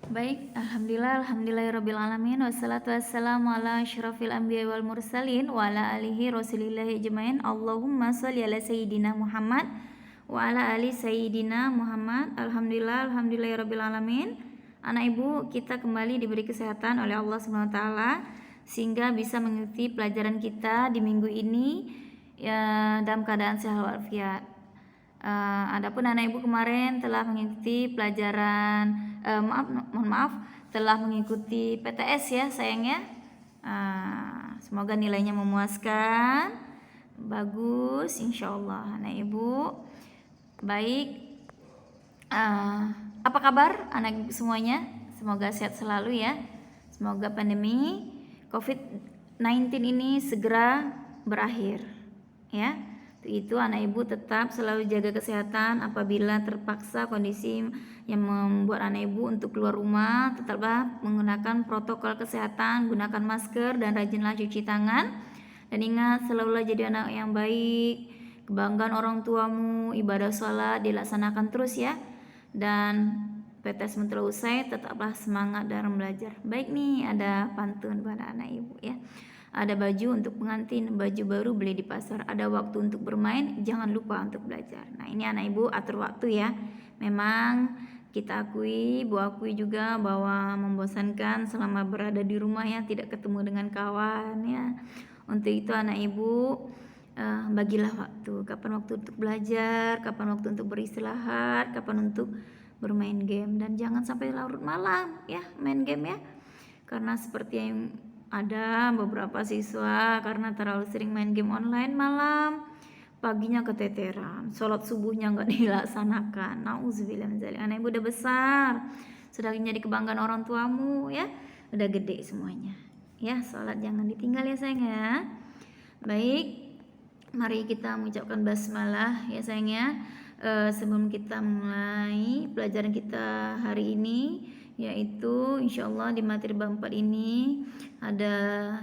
Baik, alhamdulillahirabbil alamin wassalatu wassalamu ala asyrafil anbiya'i wal mursalin wa ala alihi rasulillahi ajmain. Allahumma shalli ala sayyidina Muhammad wa ala ali sayyidina Muhammad. Alhamdulillahirabbil alamin. Anak Ibu, kita kembali diberi kesehatan oleh Allah Subhanahu wa taala sehingga bisa mengikuti pelajaran kita di minggu ini ya, dalam keadaan sehat walafiat. Adapun anak ibu kemarin telah mengikuti pelajaran mohon maaf telah mengikuti PTS ya sayangnya. Semoga nilainya memuaskan, bagus insyaallah anak ibu. Baik, apa kabar anak ibu semuanya? Semoga sehat selalu ya. Semoga pandemi COVID-19 ini segera berakhir ya. Itu anak ibu tetap selalu jaga kesehatan. Apabila terpaksa kondisi yang membuat anak ibu untuk keluar rumah, tetaplah menggunakan protokol kesehatan, gunakan masker dan rajinlah cuci tangan. Dan ingat, selalulah jadi anak yang baik, kebanggaan orang tuamu, ibadah sholat dilaksanakan terus ya. Dan PTS telah usai, tetaplah semangat dalam belajar. Baik nih, ada pantun pada anak ibu ya. Ada baju untuk pengantin, baju baru beli di pasar. Ada waktu untuk bermain, jangan lupa untuk belajar. Nah ini anak ibu atur waktu ya. Memang kita akui juga bahwa membosankan selama berada di rumah ya, tidak ketemu dengan kawan ya. Untuk itu anak ibu bagilah waktu. Kapan waktu untuk belajar, kapan waktu untuk beristirahat, kapan untuk bermain game. Dan jangan sampai larut malam ya main game ya. Karena seperti yang ada beberapa siswa karena terlalu sering main game online malam, paginya keteteran, sholat subuhnya nggak dilaksanakan. Nauzubillah min dzalik. Anak ibu udah besar, sudah menjadi kebanggaan orang tuamu ya, udah gede semuanya. Ya, sholat jangan ditinggal ya sayang ya. Baik, mari kita mengucapkan basmalah ya sayang ya. Sebelum kita mulai pelajaran kita hari ini, yaitu insyaallah di materi bab 4 ini ada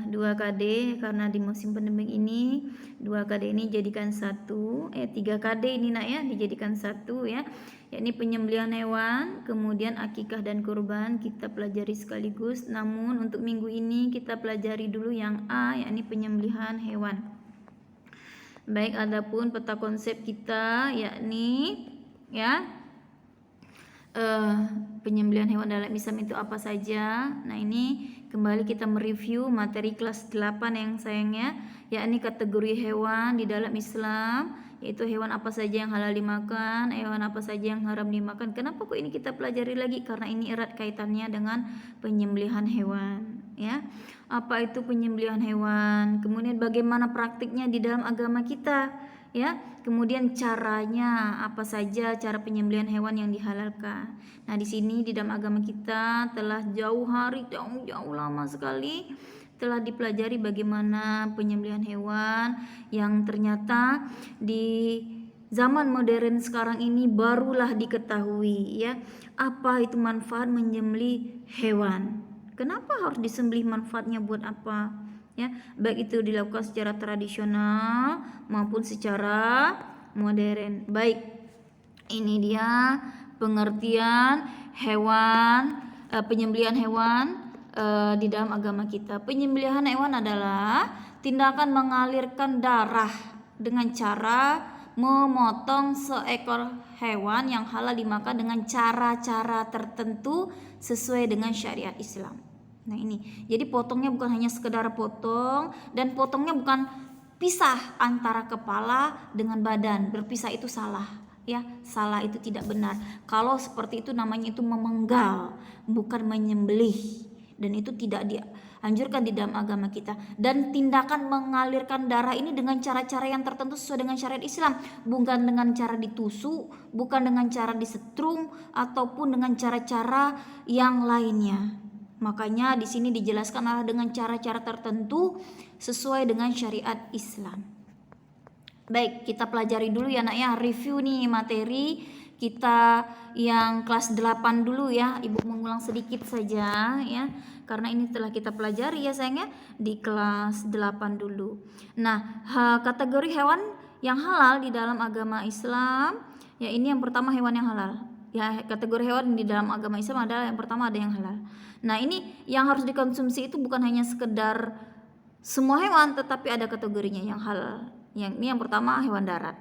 2 KD karena di musim pandemi ini 2 KD ini jadikan 3 KD ini nak ya dijadikan 1 ya, yakni penyembelihan hewan, kemudian akikah dan kurban kita pelajari sekaligus. Namun untuk minggu ini kita pelajari dulu yang A, yakni penyembelihan hewan. Baik, adapun peta konsep kita yakni ya penyembelihan hewan dalam Islam itu apa saja. Nah ini kembali kita mereview materi kelas 8 yang sayangnya, yakni kategori hewan di dalam Islam, yaitu hewan apa saja yang halal dimakan, hewan apa saja yang haram dimakan. Kenapa kok ini kita pelajari lagi? Karena ini erat kaitannya dengan penyembelihan hewan ya. Apa itu penyembelihan hewan? Kemudian bagaimana praktiknya di dalam agama kita ya. Kemudian caranya apa saja cara penyembelihan hewan yang dihalalkan. Nah, di sini di dalam agama kita telah jauh lama sekali telah dipelajari bagaimana penyembelihan hewan yang ternyata di zaman modern sekarang ini barulah diketahui ya, apa itu manfaat menyembelih hewan. Kenapa harus disembelih, manfaatnya buat apa? Ya, baik itu dilakukan secara tradisional maupun secara modern. Baik, ini dia pengertian hewan, penyembelihan hewan di dalam agama kita. Penyembelihan hewan adalah tindakan mengalirkan darah dengan cara memotong seekor hewan yang halal dimakan dengan cara-cara tertentu sesuai dengan syariat Islam. Nah ini, jadi potongnya bukan hanya sekedar potong, dan potongnya bukan pisah antara kepala dengan badan. Berpisah itu salah ya, salah, itu tidak benar. Kalau seperti itu namanya itu memenggal, bukan menyembelih, dan itu tidak dianjurkan di dalam agama kita. Dan tindakan mengalirkan darah ini dengan cara-cara yang tertentu sesuai dengan syariat Islam, bukan dengan cara ditusuk, bukan dengan cara disetrum, ataupun dengan cara-cara yang lainnya. Makanya di sini dijelaskan adalah dengan cara-cara tertentu sesuai dengan syariat Islam. Baik, kita pelajari dulu ya nak ya, review nih materi kita yang kelas 8 dulu ya. Ibu mengulang sedikit saja ya, karena ini telah kita pelajari ya sayangnya di kelas 8 dulu. Nah, kategori hewan yang halal di dalam agama Islam ya, ini yang pertama hewan yang halal. Ya, kategori hewan di dalam agama Islam adalah yang pertama ada yang halal. Nah, ini yang harus dikonsumsi itu bukan hanya sekedar semua hewan, tetapi ada kategorinya yang halal. Yang ini yang pertama hewan darat.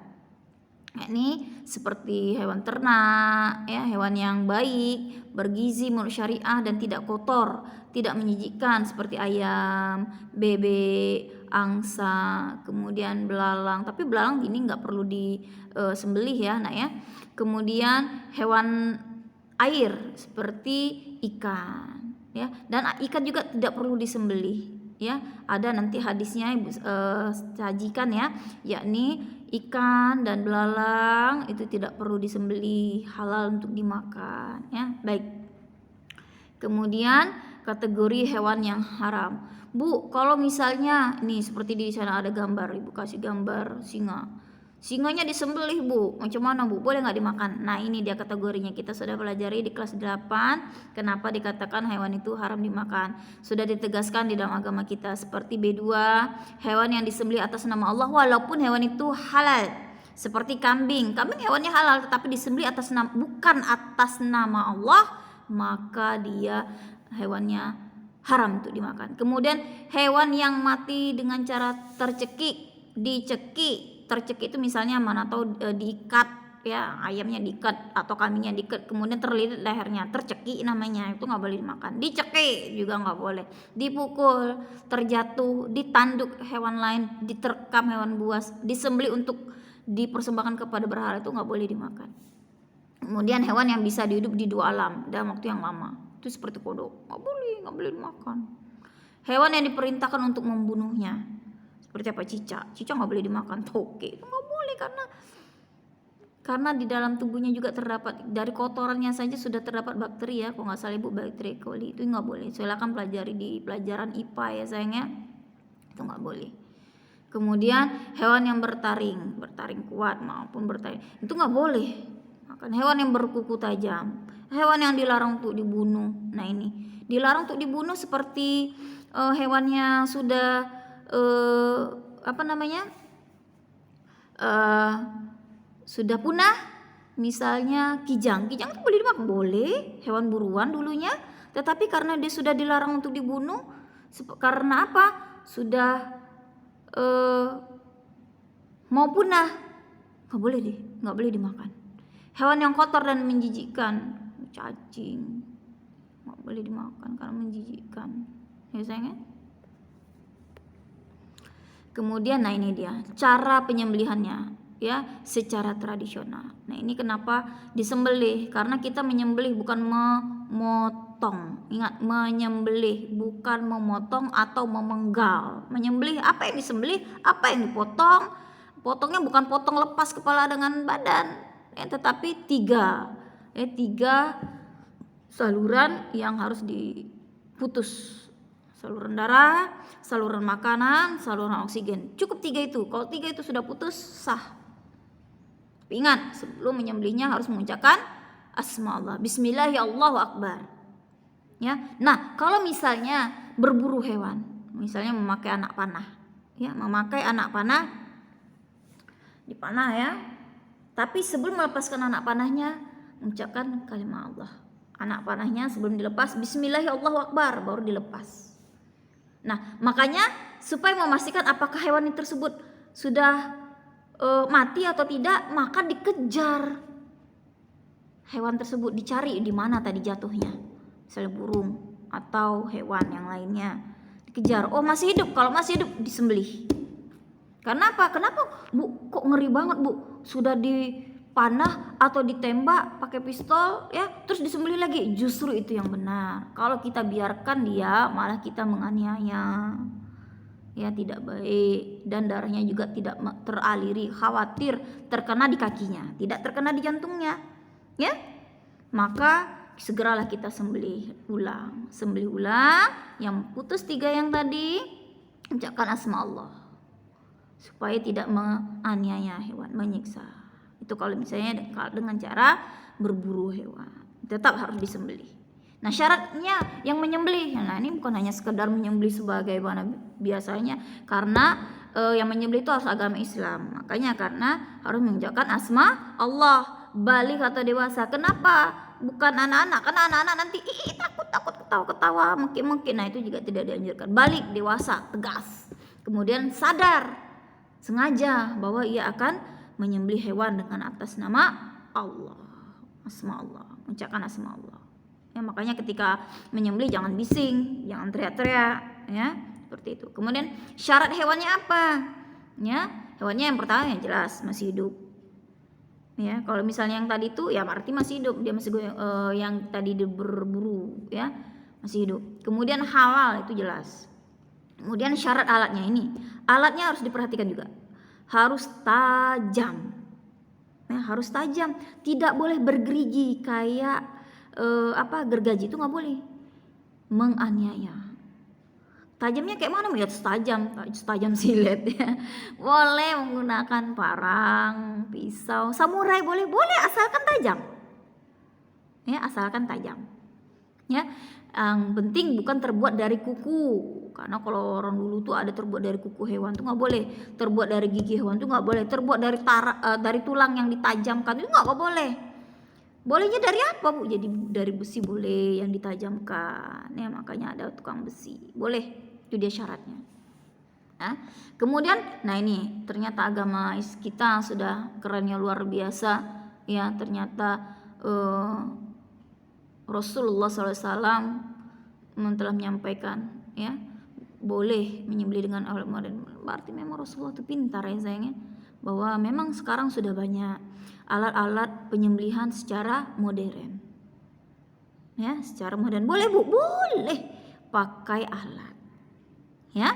Nah, ini seperti hewan ternak, ya, hewan yang baik, bergizi menurut syariah dan tidak kotor, tidak menyijikkan seperti ayam, bebek, angsa, kemudian belalang. Tapi belalang ini nggak perlu disembelih ya, nak ya. Kemudian hewan air seperti ikan, ya, dan ikan juga tidak perlu disembelih, ya. Ada nanti hadisnya Ibu sajikan ya, yakni ikan dan belalang itu tidak perlu disembelih, halal untuk dimakan, ya. Baik. Kemudian kategori hewan yang haram. Bu, kalau misalnya nih seperti di sana ada gambar, Ibu kasih gambar singa. Singanya disembelih, Bu. Macam mana, Bu? Boleh nggak dimakan? Nah, ini dia kategorinya. Kita sudah pelajari di kelas 8 kenapa dikatakan hewan itu haram dimakan. Sudah ditegaskan di dalam agama kita seperti B2, hewan yang disembelih atas nama Allah walaupun hewan itu halal. Seperti kambing. Kambing hewannya halal tetapi disembelih atas nama bukan atas nama Allah, maka dia hewannya haram untuk dimakan. Kemudian hewan yang mati dengan cara tercekik, dicekik. Tercekik itu misalnya mana tahu diikat, ya, ayamnya diikat atau kambingnya diikat kemudian terlilit lehernya, tercekik namanya, itu nggak boleh dimakan. Dicekik juga nggak boleh, dipukul, terjatuh, ditanduk hewan lain, diterkam hewan buas, disembelih untuk dipersembahkan kepada berhala, itu nggak boleh dimakan. Kemudian hewan yang bisa hidup di dua alam dalam waktu yang lama, itu seperti kodok, nggak boleh dimakan. Hewan yang diperintahkan untuk membunuhnya seperti apa? Cicak nggak boleh dimakan. Toke itu nggak boleh karena di dalam tubuhnya juga terdapat, dari kotorannya saja sudah terdapat bakteri ya, kalau nggak salah Ibu, bakteri E. coli, itu nggak boleh. Silakan pelajari di pelajaran IPA ya sayangnya, itu nggak boleh. Kemudian hewan yang bertaring kuat maupun bertaring itu nggak boleh makan. Hewan yang berkuku tajam, hewan yang dilarang untuk dibunuh. Nah, ini dilarang untuk dibunuh seperti hewannya sudah sudah punah, misalnya kijang itu boleh dimakan, boleh, hewan buruan dulunya, tetapi karena dia sudah dilarang untuk dibunuh, karena apa? Sudah mau punah, nggak boleh dimakan. Hewan yang kotor dan menjijikkan, cacing, nggak boleh dimakan karena menjijikkan, ya sayangnya. Kemudian nah ini dia cara penyembelihannya ya, secara tradisional. Nah, ini kenapa disembelih? Karena kita menyembelih bukan memotong. Ingat, menyembelih bukan memotong atau memenggal. Menyembelih apa yang disembelih, apa yang dipotong. Potongnya bukan potong lepas kepala dengan badan, ya, tetapi tiga saluran yang harus diputus. Saluran darah, saluran makanan, saluran oksigen. Cukup 3 itu. Kalau 3 itu sudah putus, sah. Tapi ingat, sebelum menyembelihnya harus mengucapkan asma Allah. Bismillah, Allahu Akbar. Ya. Nah, kalau misalnya berburu hewan, misalnya memakai anak panah. Ya, memakai anak panah dipanah ya. Tapi sebelum melepaskan anak panahnya, mengucapkan kalimat Allah. Anak panahnya sebelum dilepas, Bismillah, Allahu Akbar, baru dilepas. Nah, makanya supaya memastikan apakah hewan tersebut sudah mati atau tidak, maka dikejar hewan tersebut, dicari di mana tadi jatuhnya, misalnya burung atau hewan yang lainnya, dikejar. Oh, masih hidup. Kalau masih hidup, disembelih. Karena apa? Kenapa, Bu? Kok ngeri banget, Bu? Sudah dipanah atau ditembak pakai pistol ya, terus disembelih lagi. Justru itu yang benar. Kalau kita biarkan dia, malah kita menganiaya, ya, tidak baik, dan darahnya juga tidak teraliri, khawatir terkena di kakinya, tidak terkena di jantungnya, ya. Maka segeralah kita sembelih ulang yang putus 3 yang tadi, ucapkan asma Allah supaya tidak menganiaya hewan, menyiksa. Itu kalau misalnya dengan cara berburu hewan, tetap harus disembelih. Nah, syaratnya yang menyembelih, nah ini bukan hanya sekedar menyembelih sebagaimana biasanya, karena yang menyembelih itu harus agama Islam. Makanya karena harus mengucapkan asma Allah, balik atau dewasa. Kenapa bukan anak-anak? Karena anak-anak nanti takut ketawa-ketawa mungkin. Nah itu juga tidak dianjurkan. Balik dewasa, tegas. Kemudian sadar sengaja bahwa ia akan menyembelih hewan dengan atas nama Allah, asma Allah, mengucapkan asma Allah. Ya, makanya ketika menyembelih jangan bising, jangan teriak-teriak, ya seperti itu. Kemudian syarat hewannya apa? Ya, hewannya yang pertama yang jelas masih hidup. Ya, kalau misalnya yang tadi itu ya berarti masih hidup, dia masih yang tadi berburu, ya masih hidup. Kemudian halal itu jelas. Kemudian syarat alatnya ini, alatnya harus diperhatikan juga, harus tajam. Ya, harus tajam, tidak boleh bergerigi kayak gergaji, itu nggak boleh, menganiaya. Tajamnya kayak mana? Ya tajam silet ya. Boleh menggunakan parang, pisau, samurai boleh asalkan tajam. Ya, asalkan tajam. Ya, yang penting bukan terbuat dari kuku. Karena kalau orang dulu tuh ada terbuat dari kuku hewan tuh nggak boleh, terbuat dari gigi hewan tuh nggak boleh, terbuat dari tulang yang ditajamkan itu nggak boleh. Bolehnya dari apa, Bu? Jadi dari besi boleh yang ditajamkan. Ya, makanya ada tukang besi. Boleh, itu dia syaratnya. Nah, kemudian, nah ini ternyata agama kita sudah kerennya luar biasa. Ya, ternyata Rasulullah SAW telah menyampaikan, ya boleh menyembelih dengan alat modern. Berarti memang Rasulullah itu pintar ya sayangnya, bahwa memang sekarang sudah banyak alat-alat penyembelihan secara modern. Ya, secara modern. Boleh, Bu, boleh pakai alat. Ya.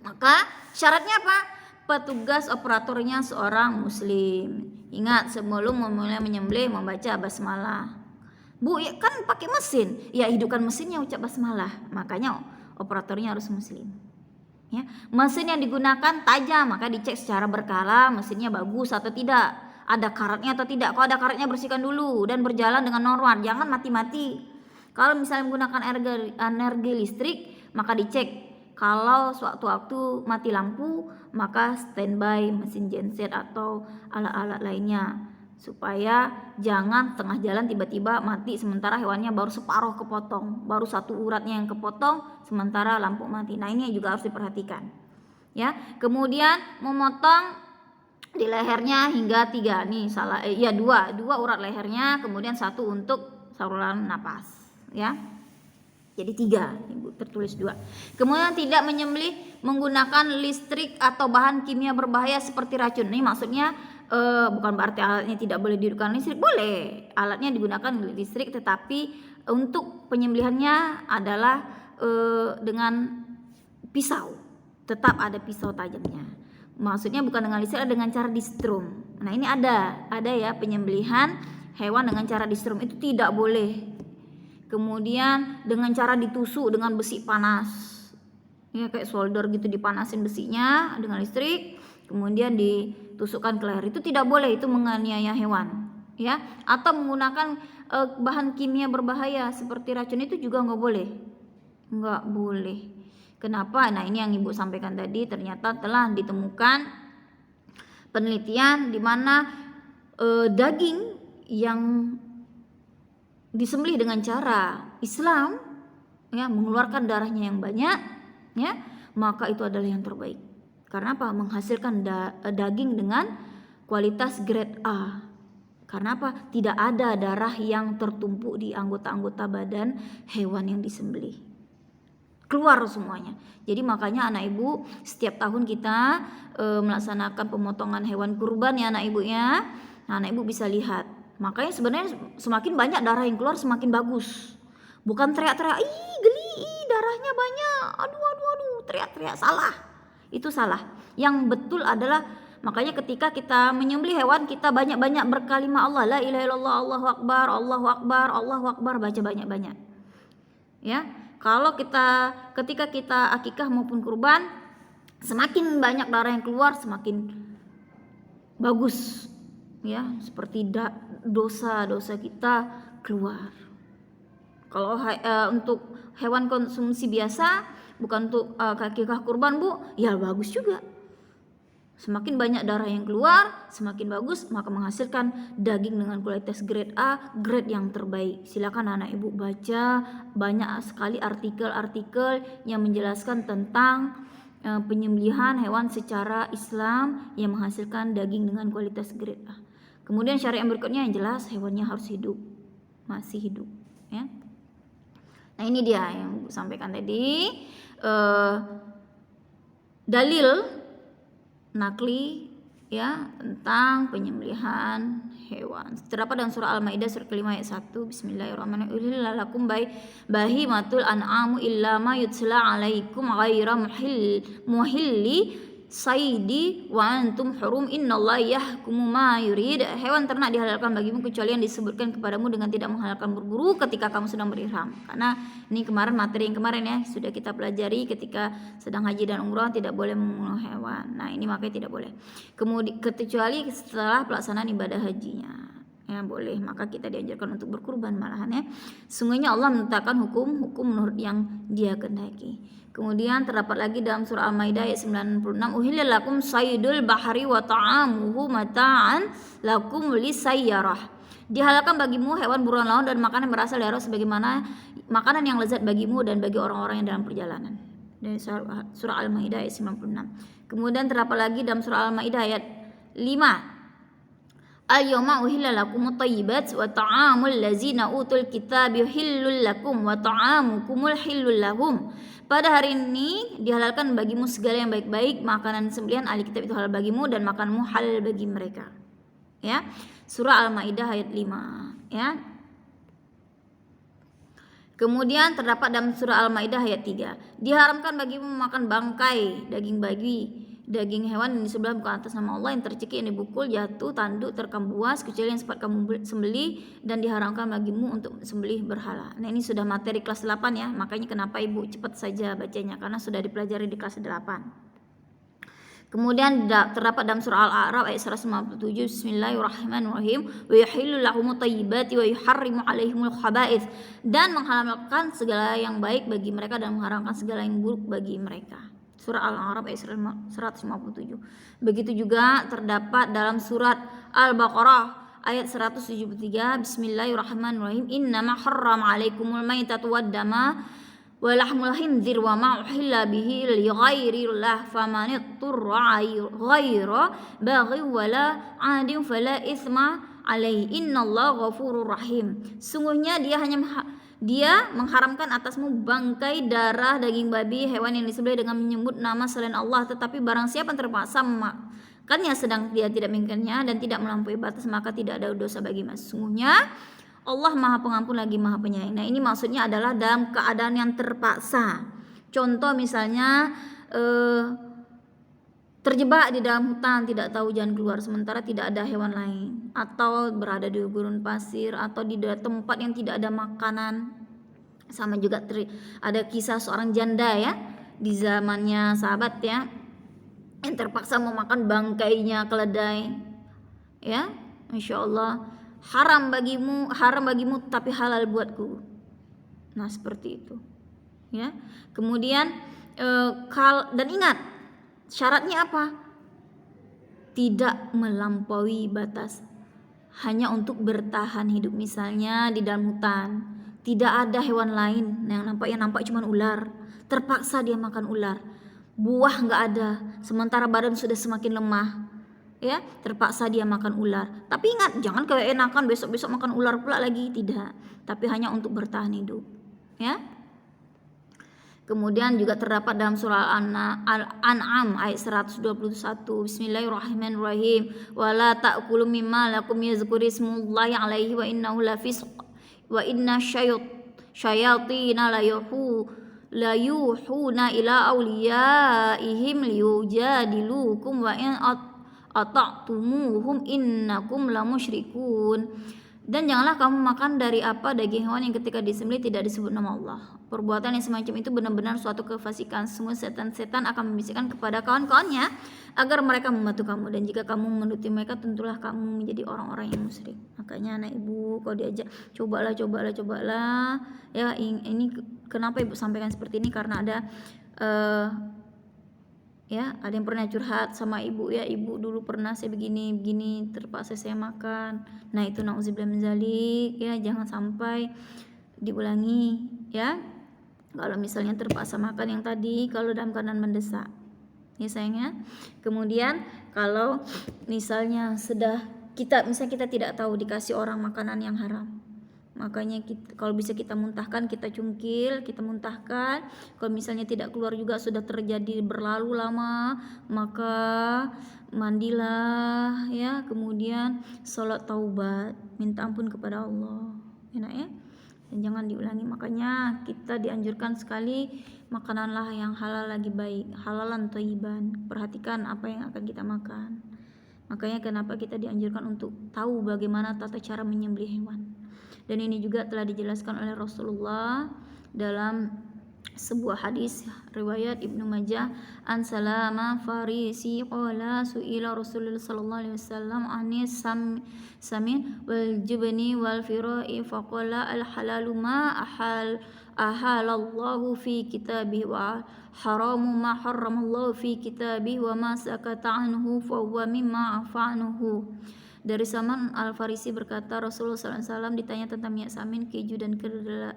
Maka syaratnya apa? Petugas operatornya seorang muslim. Ingat, sebelum memulai menyembelih membaca basmalah. Bu, ya kan pakai mesin. Ya, hidupkan mesinnya ucap basmalah. Makanya operatornya harus muslim. Ya, mesin yang digunakan tajam, maka dicek secara berkala mesinnya bagus atau tidak. Ada karatnya atau tidak. Kalau ada karatnya bersihkan dulu dan berjalan dengan normal, jangan mati-mati. Kalau misalnya menggunakan energi listrik, maka dicek. Kalau sewaktu-waktu mati lampu, maka standby mesin genset atau alat-alat lainnya, supaya jangan tengah jalan tiba-tiba mati sementara hewannya baru separuh kepotong, baru satu uratnya yang kepotong sementara lampu mati. Nah, ini juga harus diperhatikan. Ya, kemudian memotong di lehernya hingga 3 nih dua urat lehernya, kemudian 1 untuk saluran napas, ya. Jadi 3, Ibu tertulis 2. Kemudian tidak menyembelih menggunakan listrik atau bahan kimia berbahaya seperti racun. Ini maksudnya bukan berarti alatnya tidak boleh dihidupkan listrik, boleh. Alatnya digunakan listrik, tetapi untuk penyembelihannya adalah dengan pisau. Tetap ada pisau tajamnya. Maksudnya bukan dengan listrik, dengan cara distrum. Nah, ini ada ya penyembelihan hewan dengan cara distrum, itu tidak boleh. Kemudian dengan cara ditusuk dengan besi panas. Ya, kayak solder gitu, dipanasin besinya dengan listrik, kemudian ditusukkan ke leher. Itu tidak boleh, itu menganiaya hewan, ya. Atau menggunakan bahan kimia berbahaya seperti racun, itu juga nggak boleh. Nggak boleh. Kenapa? Nah, ini yang Ibu sampaikan tadi, ternyata telah ditemukan penelitian di mana daging yang disembelih dengan cara Islam, ya, mengeluarkan darahnya yang banyak, ya, maka itu adalah yang terbaik. Karena apa? Menghasilkan daging dengan kualitas grade A. Karena apa? Tidak ada darah yang tertumpuk di anggota-anggota badan hewan yang disembelih. Keluar semuanya. Jadi makanya anak ibu, setiap tahun kita melaksanakan pemotongan hewan kurban ya anak ibu ya. Nah, anak ibu bisa lihat. Makanya sebenarnya semakin banyak darah yang keluar semakin bagus. Bukan teriak-teriak, ih geli, darahnya banyak, aduh, teriak-teriak, salah. Itu salah. Yang betul adalah, makanya ketika kita menyembelih hewan, kita banyak-banyak berkalimah Allah, la ilaha illallah, Allahu akbar, Allahu akbar, Allahu akbar, baca banyak-banyak. Ya. Kalau ketika kita akikah maupun kurban, semakin banyak darah yang keluar semakin bagus, ya, seperti dosa-dosa kita keluar. Kalau untuk hewan konsumsi biasa, bukan untuk akikah kurban, Bu, ya bagus juga. Semakin banyak darah yang keluar, semakin bagus, maka menghasilkan daging dengan kualitas grade A, grade yang terbaik. Silakan anak ibu baca, banyak sekali artikel-artikel yang menjelaskan tentang penyembelihan hewan secara Islam yang menghasilkan daging dengan kualitas grade A. Kemudian syariat berikutnya yang jelas hewannya harus hidup, masih hidup, ya. Nah ini dia yang Ibu sampaikan tadi, dalil nakli ya tentang penyembelihan hewan. Terdapat dalam surah Al-Maidah surah kelima ayat 1. Bismillahirrahmanirrahim. Uhilla lakum bahimatul an'amu illa ma yutla alaikum ghaira muhilli saidi wa antum hurum innallaha yahkumu ma yurid. Hewan ternak dihalalkan bagimu kecuali yang disebutkan kepadamu dengan tidak menghalalkan berburu ketika kamu sedang berihram. Karena ini kemarin materi yang kemarin ya sudah kita pelajari, ketika sedang haji dan umrah tidak boleh membunuh hewan. Nah ini makanya tidak boleh. Kemudian kecuali setelah pelaksanaan ibadah hajinya ya boleh, maka kita diajarkan untuk berkurban malahan ya. Sungguhnya Allah menetapkan hukum menurut yang Dia kehendaki. Kemudian terdapat lagi dalam surah Al-Maidah ayat 96, uhilla lakum saydul bahari wa ta'amuhu mata'an lakum lisayyarah. Dihalalkan bagimu hewan buruan laut dan makanan yang berasal dari laut sebagaimana makanan yang lezat bagimu dan bagi orang-orang yang dalam perjalanan. Dari surah Al-Maidah ayat 96. Kemudian terdapat lagi dalam surah Al-Maidah ayat 5. Al-yawma uhilla lakumut thayyibat wa ta'amul ladzina utul kitab yuhillul lakum wa ta'amukumul hillul lahum. Pada hari ini dihalalkan bagimu segala yang baik-baik, makanan sembelihan ahli kitab itu halal bagimu dan makanmu halal bagi mereka. Ya. Surah Al-Maidah ayat 5, ya. Kemudian terdapat dalam surah Al-Maidah ayat 3, diharamkan bagimu memakan bangkai daging hewan yang disembelih bukan atas nama Allah, yang tercekik, yang dibukul, jatuh, tanduk, terekam buas, kecuali yang sempat kamu sembelih, dan diharamkan bagimu untuk sembelih berhala. Nah ini sudah materi kelas 8 ya, makanya kenapa ibu cepat saja bacanya karena sudah dipelajari di kelas 8. Kemudian terdapat dalam surah Al-A'raf ayat 157, Bismillahirrahmanirrahim, wa yuhillu lahumut thayyibati wa yuharrimu alaihimul khaba'ith, dan menghalalkan segala yang baik bagi mereka dan mengharamkan segala yang buruk bagi mereka. Surah Al-A'raf ayat 157. Begitu juga terdapat dalam surat Al-Baqarah ayat 173, Bismillahirrahmanirrahim, innama harrama alaikumul maitatu waddama wa lahmul khinzir wa ma uhilla bihi li ghairillah faman ittara ghaira baghi wala 'adin fala itsma alaihi innallaha ghafurur rahim. Sungguhnya Dia mengharamkan atasmu bangkai, darah, daging babi, hewan yang disembelih dengan menyebut nama selain Allah. Tetapi barang siapa yang terpaksa memakannya sedang dia tidak menginginkannya dan tidak melampaui batas, maka tidak ada dosa bagi mas. Sungguhnya Allah Maha Pengampun lagi Maha Penyayang. Nah ini maksudnya adalah dalam keadaan yang terpaksa. Contoh misalnya terjebak di dalam hutan, tidak tahu jalan keluar sementara tidak ada hewan lain, atau berada di gurun pasir, atau di tempat yang tidak ada makanan. Sama juga ada kisah seorang janda ya di zamannya sahabat ya, yang terpaksa memakan bangkainya keledai ya. Masya Allah, haram bagimu tapi halal buatku. Nah seperti itu ya. Kemudian dan ingat, syaratnya apa? Tidak melampaui batas, hanya untuk bertahan hidup. Misalnya di dalam hutan, tidak ada hewan lain yang nampak cuma ular, terpaksa dia makan ular. Buah nggak ada, sementara badan sudah semakin lemah, ya terpaksa dia makan ular. Tapi ingat, jangan keenakan besok makan ular pula lagi, tidak. Tapi hanya untuk bertahan hidup, ya. Kemudian juga terdapat dalam surah Al-An'am ayat 121, Bismillahirrahmanirrahim, wala ta'kulu mimma lakum yazkuru ismullahi alaihi wa innahu lafisq wa inna syayatina la yuhuna ila awliyaihim liyujadilukum wa in ata'tumuhum innakum lamusyrikun. Dan janganlah kamu makan dari daging hewan yang ketika disembelih tidak disebut nama Allah. Perbuatan yang semacam itu benar-benar suatu kefasikan. Semua setan-setan akan membisikkan kepada kawan-kawannya agar mereka membantu kamu, dan jika kamu menuruti mereka tentulah kamu menjadi orang-orang yang musyrik. Makanya anak ibu kalau diajak cobalah ya. Ini kenapa ibu sampaikan seperti ini, karena ada Ya, ada yang pernah curhat sama ibu, ya ibu dulu pernah saya begini terpaksa saya makan. Nah itu nauzubillah min dzalik, ya jangan sampai diulangi ya. Kalau misalnya terpaksa makan yang tadi, kalau dalam keadaan mendesak ya sayangnya. Kemudian kalau misalnya misalnya kita tidak tahu dikasih orang makanan yang haram, makanya kalau bisa kita muntahkan, kita cungkil, kita muntahkan. Kalau misalnya tidak keluar juga, sudah terjadi berlalu lama, maka mandilah ya, kemudian sholat taubat, minta ampun kepada Allah, enak ya, dan jangan diulangi. Makanya kita dianjurkan sekali makananlah yang halal lagi baik, halalan thayyiban. Perhatikan apa yang akan kita makan. Makanya kenapa kita dianjurkan untuk tahu bagaimana tata cara menyembelih hewan. Dan ini juga telah dijelaskan oleh Rasulullah dalam sebuah hadis riwayat Ibnu Majah, an Salama Farisi qala su'ila Rasulullah sallallahu alaihi wasallam anis samin wal jubni wal firai faqala al halalu ma ahalallahu fi kitabihi wa haramu ma harramallahu fi kitabihi wa ma sakata anhu fa huwa mimma afa anhu. Dari Salman Al-Farisi berkata, Rasulullah SAW ditanya tentang minyak samin, keju dan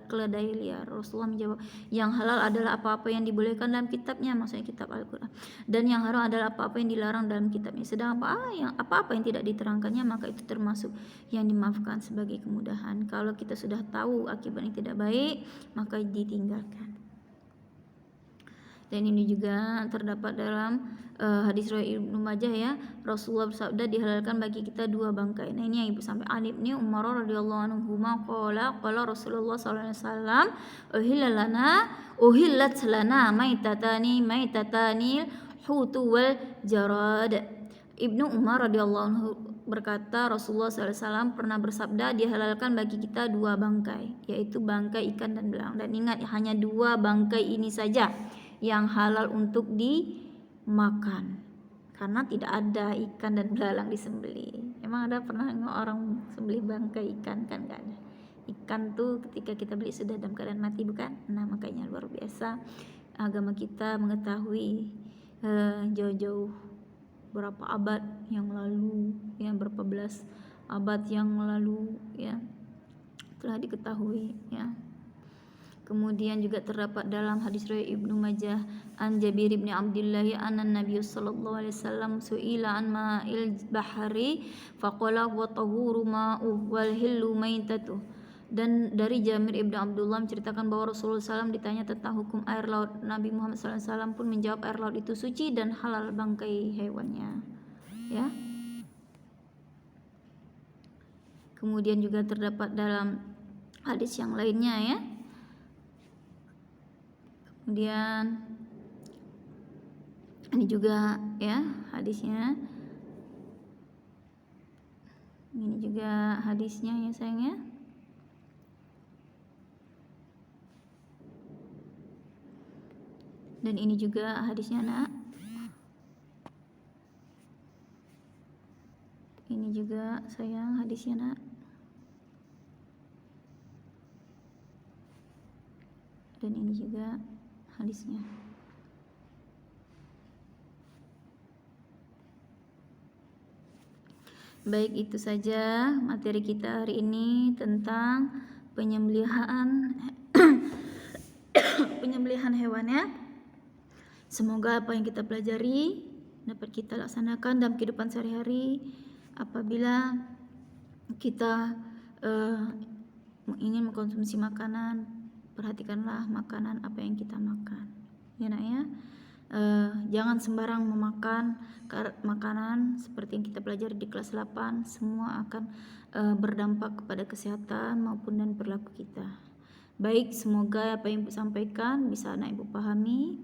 keledai liar. Rasulullah menjawab, yang halal adalah apa-apa yang dibolehkan dalam kitabnya, maksudnya kitab Al-Quran, dan yang haram adalah apa-apa yang dilarang dalam kitabnya. Sedang apa-apa yang tidak diterangkannya, maka itu termasuk yang dimaafkan sebagai kemudahan. Kalau kita sudah tahu akibat yang tidak baik, maka ditinggalkan. Dan ini juga terdapat dalam hadis riwayat Ibnu Majah ya, Rasulullah bersabda, dihalalkan bagi kita dua bangkai. Nah ini yang ibu sampai an Ibnu Umar radhiyallahu anhu qala Rasulullah sallallahu alaihi wasallam uhillat lana maitatani hutu wal jarad. Ibnu Umar radhiyallahu anhu berkata, Rasulullah SAW pernah bersabda, dihalalkan bagi kita dua bangkai, yaitu bangkai ikan dan belang. Dan ingat, hanya dua bangkai ini saja yang halal untuk dimakan, karena tidak ada ikan dan belalang disembelih. Emang ada pernah orang sembelih bangkai ikan? Kan nggak ada. Ikan tuh ketika kita beli sudah dalam keadaan mati, bukan? Nah makanya luar biasa agama kita mengetahui jauh-jauh berapa abad yang lalu, ya berapa belas abad yang lalu ya telah diketahui ya. Kemudian juga terdapat dalam hadis riwayat Ibnu Majah an Jabir bin Abdullah anna Nabi sallallahu alaihi wasallam su'ila an ma'il bahri faqala wa tahuru ma'u wal hillu maitatu. Dan dari Jabir ibnu Abdullah menceritakan bahwa Rasulullah SAW ditanya tentang hukum air laut. Nabi Muhammad SAW pun menjawab, air laut itu suci dan halal bangkai hewannya ya. Kemudian juga terdapat dalam hadis yang lainnya ya. Kemudian ini juga ya hadisnya. Ini juga hadisnya ya sayangnya. Dan ini juga hadisnya nak. Ini juga sayang hadisnya nak. Dan ini juga hadisnya. Baik, itu saja materi kita hari ini tentang penyembelihan hewan ya. Semoga apa yang kita pelajari dapat kita laksanakan dalam kehidupan sehari-hari. Apabila kita ingin mengkonsumsi makanan, perhatikanlah makanan apa yang kita makan ya nak ya. Jangan sembarang memakan makanan seperti yang kita pelajari di kelas 8. Semua akan berdampak kepada kesehatan maupun dan perilaku kita. Baik, semoga apa yang Ibu sampaikan bisa anak Ibu pahami.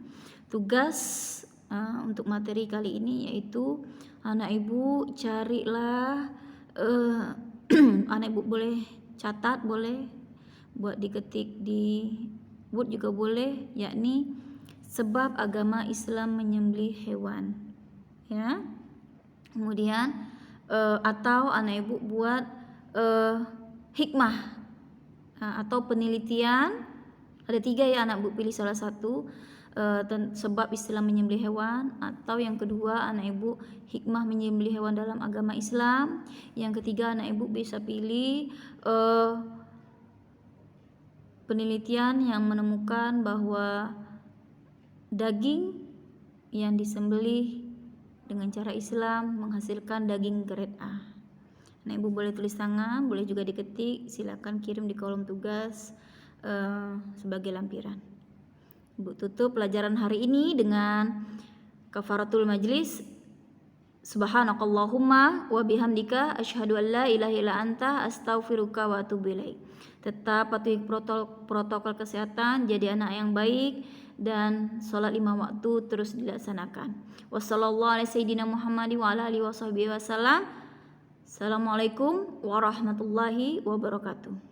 Tugas untuk materi kali ini yaitu anak Ibu carilah anak Ibu boleh catat, boleh buat diketik di wood juga boleh, yakni sebab agama Islam menyembelih hewan ya. Kemudian atau anak Ibu buat hikmah atau penelitian. Ada 3 ya anak Ibu, pilih salah satu. sebab Islam menyembelih hewan, atau yang kedua anak ibu hikmah menyembelih hewan dalam agama Islam. Yang ketiga anak ibu bisa pilih penelitian yang menemukan bahwa daging yang disembelih dengan cara Islam menghasilkan daging grade A. Nah, ibu boleh tulis tangan, boleh juga diketik, silakan kirim di kolom tugas sebagai lampiran. Ibu tutup pelajaran hari ini dengan kafaratul majlis. Subhanakallahumma wa bihamdika asyhadu an la ilaha illa anta astaghfiruka wa atubu ilaik. Tetap patuhi protokol kesehatan, jadi anak yang baik, dan sholat 5 waktu terus dilaksanakan. Wassallallahu ala sayyidina Muhammadin wa ala alihi washabihi wasallam. Assalamualaikum warahmatullahi wabarakatuh.